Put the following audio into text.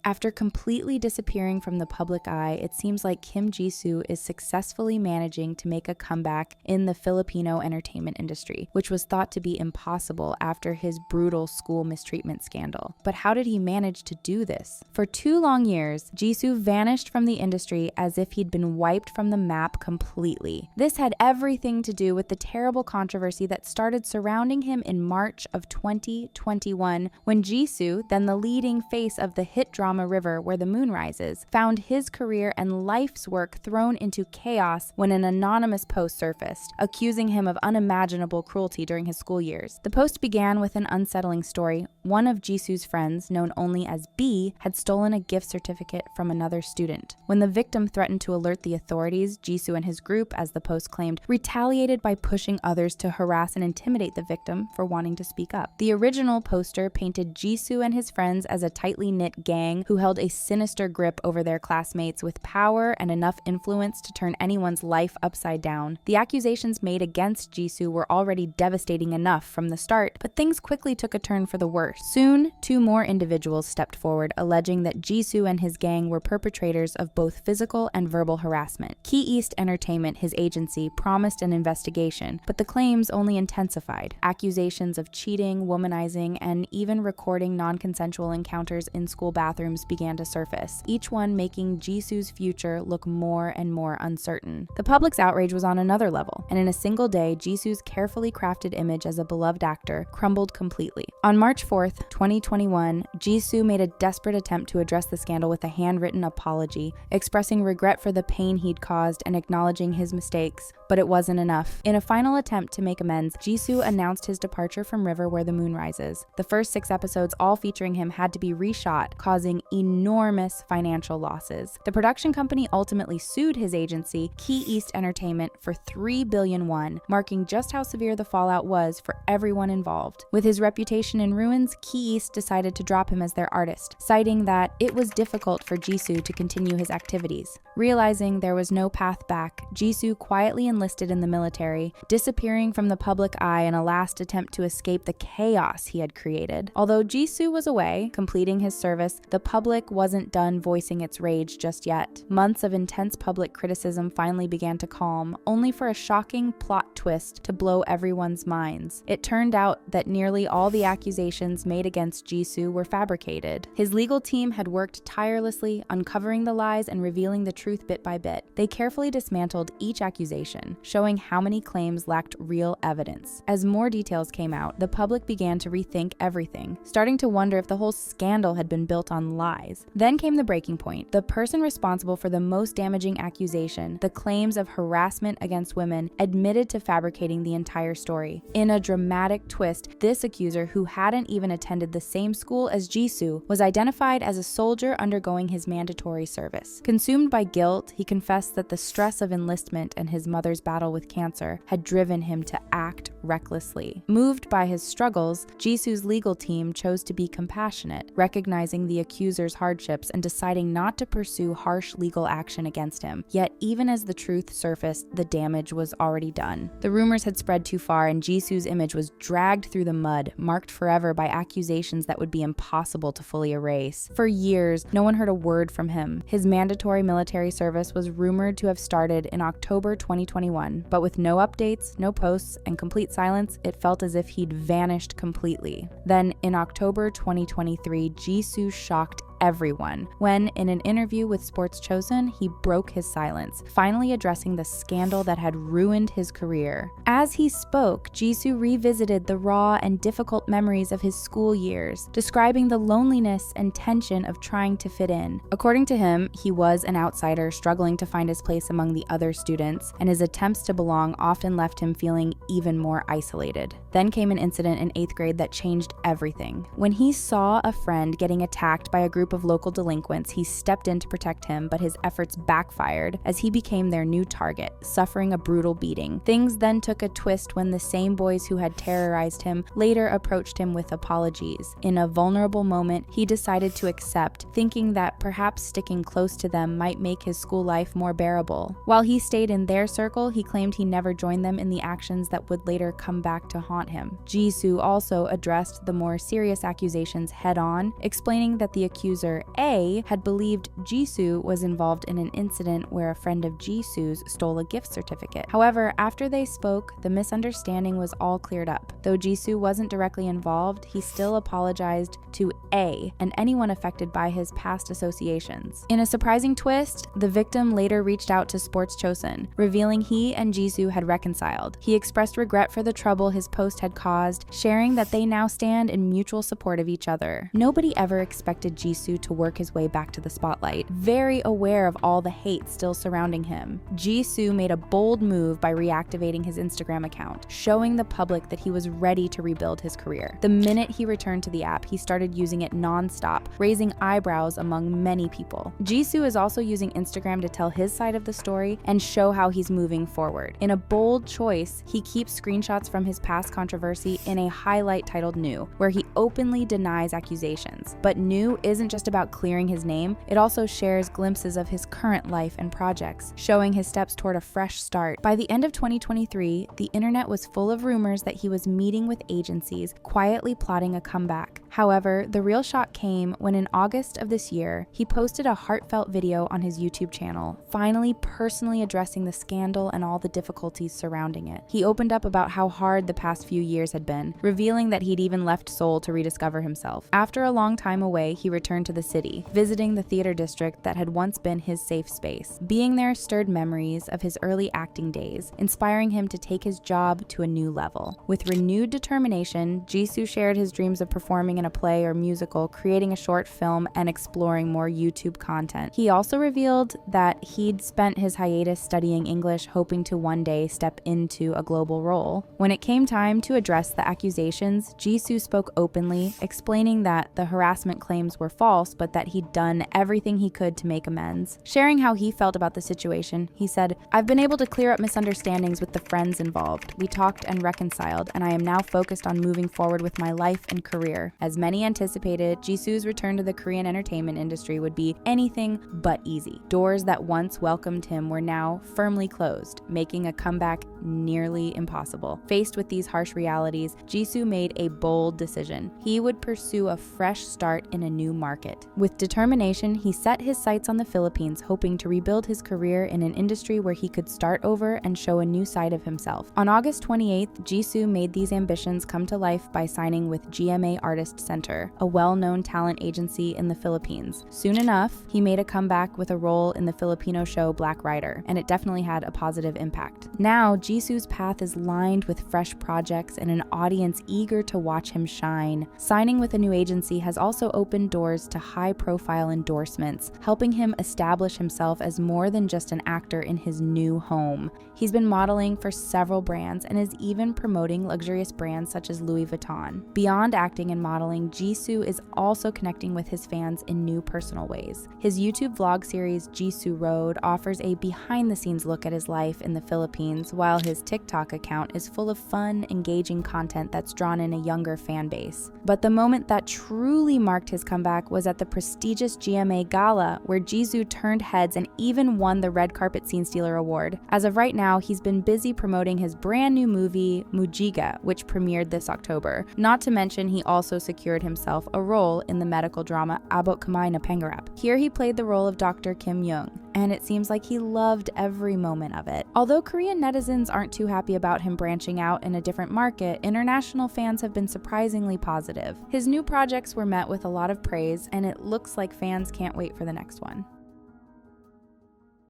After completely disappearing from the public eye, it seems like Kim Jisoo is successfully managing to make a comeback in the Filipino entertainment industry, which was thought to be impossible after his brutal school mistreatment scandal. But how did he manage to do this? For 2 long years, Jisoo vanished from the industry as if he'd been wiped from the map completely. This had everything to do with the terrible controversy that started surrounding him in March of 2021 when Jisoo, then the leading face of the hit drama River Where the Moon Rises, found his career and life's work thrown into chaos when an anonymous post surfaced, accusing him of unimaginable cruelty during his school years. The post began with an unsettling story. One of Jisoo's friends, known only as B, had stolen a gift certificate from another student. When the victim threatened to alert the authorities, Jisoo and his group, as the post claimed, retaliated by pushing others to harass and intimidate the victim for wanting to speak up. The original poster painted Jisoo and his friends as a tightly knit gang who held a sinister grip over their classmates with power and enough influence to turn anyone's life upside down. The accusations made against Jisoo were already devastating enough from the start, but things quickly took a turn for the worse. Soon, 2 more individuals stepped forward, alleging that Jisoo and his gang were perpetrators of both physical and verbal harassment. Key East Entertainment, his agency, promised an investigation, but the claims only intensified. Accusations of cheating, womanizing, and even recording non-consensual encounters in school bathrooms began to surface, each one making Jisoo's future look more and more uncertain. The public's outrage was on another level, and in a single day, Jisoo's carefully crafted image as a beloved actor crumbled completely. On March 4th, 2021, Jisoo made a desperate attempt to address the scandal with a handwritten apology, expressing regret for the pain he'd caused and acknowledging his mistakes, but it wasn't enough. In a final attempt to make amends, Jisoo announced his departure from River Where the Moon Rises. The first 6 episodes, all featuring him, had to be reshot, causing enormous financial losses. The production company ultimately sued his agency, Key East Entertainment, for 3 billion won, marking just how severe the fallout was for everyone involved. With his reputation in ruins, Key East decided to drop him as their artist, citing that it was difficult for Jisoo to continue his activities. Realizing there was no path back, Jisoo quietly enlisted in the military, disappearing from the public eye in a last attempt to escape the chaos he had created. Although Jisoo was away, completing his service, the public wasn't done voicing its rage just yet. Months of intense public criticism finally began to calm, only for a shocking plot twist to blow everyone's minds. It turned out that nearly all the accusations made against Jisoo were fabricated. His legal team had worked tirelessly, uncovering the lies and revealing the truth bit by bit. They carefully dismantled each accusation, showing how many claims lacked real evidence. As more details came out, the public began to rethink everything, starting to wonder if the whole scandal had been built on lies. Then came the breaking point. The person responsible for the most damaging accusation, the claims of harassment against women, admitted to fabricating the entire story. In a dramatic twist, this accuser, who hadn't even attended the same school as Jisoo, was identified as a soldier undergoing his mandatory service. Consumed by guilt, he confessed that the stress of enlistment and his mother's battle with cancer had driven him to act recklessly. Moved by his struggles, Jisoo's legal team chose to be compassionate, recognizing the accuser's hardships and deciding not to pursue harsh legal action against him. Yet, even as the truth surfaced, the damage was already done. The rumors had spread too far, and Jisoo's image was dragged through the mud, marked forever by accusations that would be impossible to fully erase. For years, no one heard a word from him. His mandatory military service was rumored to have started in October 2021, but with no updates, no posts, and complete silence, it felt as if he'd vanished completely. Then, in October 2023, Jisoo shocked everyone when, in an interview with Sports Chosen, he broke his silence, finally addressing the scandal that had ruined his career. As he spoke, Jisoo revisited the raw and difficult memories of his school years, describing the loneliness and tension of trying to fit in. According to him, he was an outsider struggling to find his place among the other students, and his attempts to belong often left him feeling even more isolated. Then came an incident in 8th grade that changed everything. When he saw a friend getting attacked by a group of local delinquents, he stepped in to protect him, but his efforts backfired as he became their new target, suffering a brutal beating. Things then took a twist when the same boys who had terrorized him later approached him with apologies. In a vulnerable moment, he decided to accept, thinking that perhaps sticking close to them might make his school life more bearable. While he stayed in their circle, he claimed he never joined them in the actions that would later come back to haunt him. Jisoo also addressed the more serious accusations head-on, explaining that the accused user A had believed Jisoo was involved in an incident where a friend of Jisoo's stole a gift certificate. However, after they spoke, the misunderstanding was all cleared up. Though Jisoo wasn't directly involved, he still apologized to A and anyone affected by his past associations. In a surprising twist, the victim later reached out to Sports Chosun, revealing he and Jisoo had reconciled. He expressed regret for the trouble his post had caused, sharing that they now stand in mutual support of each other. Nobody ever expected Jisoo to work his way back to the spotlight, very aware of all the hate still surrounding him. Jisoo made a bold move by reactivating his Instagram account, showing the public that he was ready to rebuild his career. The minute he returned to the app, he started using it non-stop, raising eyebrows among many people. Jisoo is also using Instagram to tell his side of the story and show how he's moving forward. In a bold choice, he keeps screenshots from his past controversy in a highlight titled New, where he openly denies accusations. But New isn't just about clearing his name, it also shares glimpses of his current life and projects, showing his steps toward a fresh start. By the end of 2023, the internet was full of rumors that he was meeting with agencies, quietly plotting a comeback. However, the real shock came when in August of this year, he posted a heartfelt video on his YouTube channel, finally personally addressing the scandal and all the difficulties surrounding it. He opened up about how hard the past few years had been, revealing that he'd even left Seoul to rediscover himself. After a long time away, he returned to the city, visiting the theater district that had once been his safe space. Being there stirred memories of his early acting days, inspiring him to take his job to a new level. With renewed determination, Jisoo shared his dreams of performing in a play or musical, creating a short film, and exploring more YouTube content. He also revealed that he'd spent his hiatus studying English, hoping to one day step into a global role. When it came time to address the accusations, Jisoo spoke openly, explaining that the harassment claims were false, but that he'd done everything he could to make amends. Sharing how he felt about the situation, he said, "I've been able to clear up misunderstandings with the friends involved. We talked and reconciled, and I am now focused on moving forward with my life and career." As many anticipated, Jisoo's return to the Korean entertainment industry would be anything but easy. Doors that once welcomed him were now firmly closed, making a comeback nearly impossible. Faced with these harsh realities, Jisoo made a bold decision. He would pursue a fresh start in a new market. With determination, he set his sights on the Philippines, hoping to rebuild his career in an industry where he could start over and show a new side of himself. On August 28th, Jisoo made these ambitions come to life by signing with GMA Artist Center, a well-known talent agency in the Philippines. Soon enough, he made a comeback with a role in the Filipino show Black Rider, and it definitely had a positive impact. Now, Jisoo's path is lined with fresh projects and an audience eager to watch him shine. Signing with a new agency has also opened doors to high-profile endorsements, helping him establish himself as more than just an actor in his new home. He's been modeling for several brands and is even promoting luxurious brands such as Louis Vuitton. Beyond acting and modeling, Jisoo is also connecting with his fans in new personal ways. His YouTube vlog series Jisoo Road offers a behind-the-scenes look at his life in the Philippines, while his TikTok account is full of fun, engaging content that's drawn in a younger fan base. But the moment that truly marked his comeback was at the prestigious GMA Gala, where Jisoo turned heads and even won the Red Carpet Scene Stealer Award. As of right now, he's been busy promoting his brand new movie, Mujiga, which premiered this October. Not to mention, he also secured himself a role in the medical drama Abot Kamay na Pangarap. Here he played the role of Dr. Kim Young, and it seems like he loved every moment of it. Although Korean netizens aren't too happy about him branching out in a different market, international fans have been surprisingly positive. His new projects were met with a lot of praise, and it looks like fans can't wait for the next one.